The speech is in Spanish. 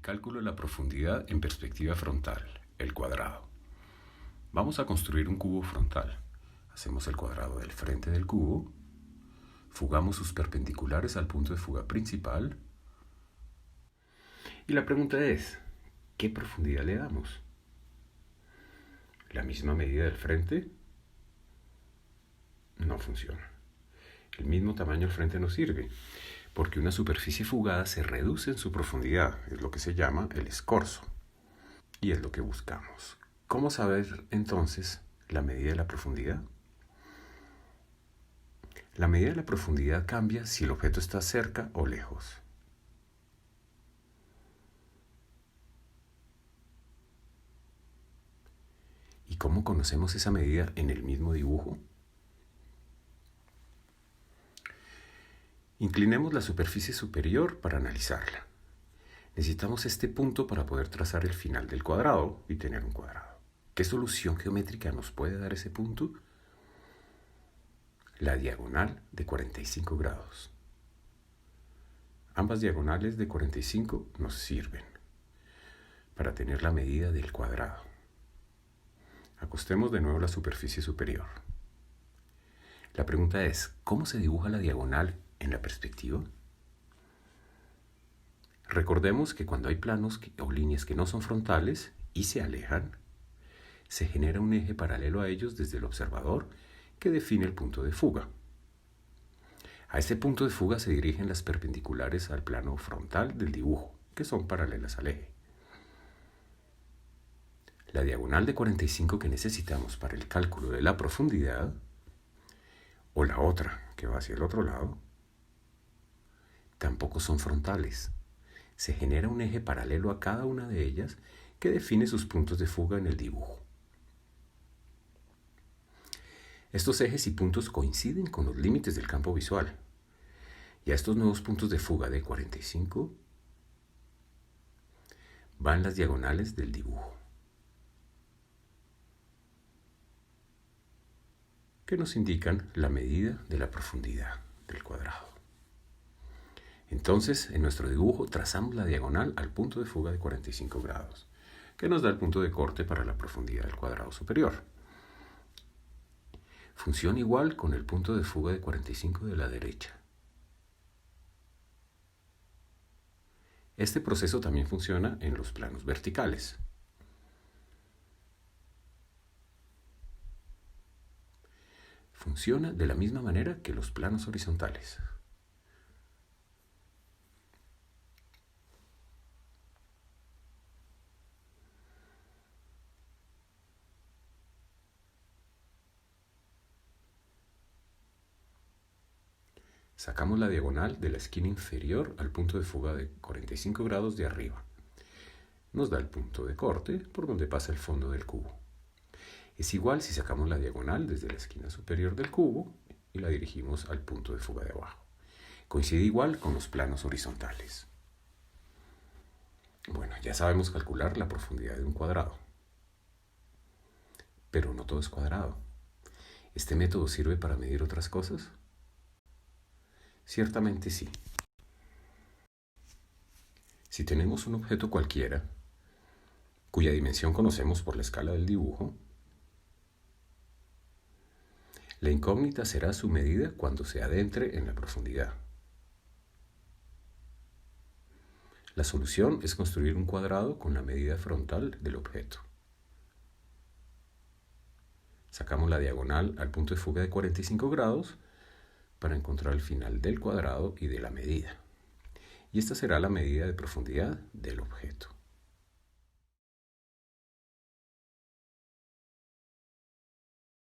cálculo de la profundidad en perspectiva frontal, el cuadrado. Vamos a construir un cubo frontal. Hacemos el cuadrado del frente del cubo, fugamos sus perpendiculares al punto de fuga principal. Y la pregunta es, ¿qué profundidad le damos? ¿La misma medida del frente? No funciona. El mismo tamaño del frente no sirve, porque una superficie fugada se reduce en su profundidad, es lo que se llama el escorzo, y es lo que buscamos. ¿Cómo saber entonces la medida de la profundidad? La medida de la profundidad cambia si el objeto está cerca o lejos. ¿Y cómo conocemos esa medida en el mismo dibujo? Inclinemos la superficie superior para analizarla. Necesitamos este punto para poder trazar el final del cuadrado y tener un cuadrado. ¿Qué solución geométrica nos puede dar ese punto? La diagonal de 45 grados. Ambas diagonales de 45 nos sirven para tener la medida del cuadrado. Acostemos de nuevo la superficie superior. La pregunta es, ¿cómo se dibuja la diagonal en la perspectiva? Recordemos que cuando hay planos o líneas que no son frontales y se alejan, se genera un eje paralelo a ellos desde el observador que define el punto de fuga. A ese punto de fuga se dirigen las perpendiculares al plano frontal del dibujo, que son paralelas al eje. La diagonal de 45 que necesitamos para el cálculo de la profundidad, o la otra que va hacia el otro lado, tampoco son frontales. Se genera un eje paralelo a cada una de ellas que define sus puntos de fuga en el dibujo. Estos ejes y puntos coinciden con los límites del campo visual. Y a estos nuevos puntos de fuga de 45 van las diagonales del dibujo, que nos indican la medida de la profundidad del cuadrado. Entonces, en nuestro dibujo trazamos la diagonal al punto de fuga de 45 grados, que nos da el punto de corte para la profundidad del cuadrado superior. Funciona igual con el punto de fuga de 45 de la derecha. Este proceso también funciona en los planos verticales. Funciona de la misma manera que los planos horizontales. Sacamos la diagonal de la esquina inferior al punto de fuga de 45 grados de arriba. Nos da el punto de corte por donde pasa el fondo del cubo. Es igual si sacamos la diagonal desde la esquina superior del cubo y la dirigimos al punto de fuga de abajo. Coincide igual con los planos horizontales. Bueno, ya sabemos calcular la profundidad de un cuadrado. Pero no todo es cuadrado. ¿Este método sirve para medir otras cosas? Ciertamente sí. Si tenemos un objeto cualquiera, cuya dimensión conocemos por la escala del dibujo, la incógnita será su medida cuando se adentre en la profundidad. La solución es construir un cuadrado con la medida frontal del objeto. Sacamos la diagonal al punto de fuga de 45 grados para encontrar el final del cuadrado y de la medida. Y esta será la medida de profundidad del objeto.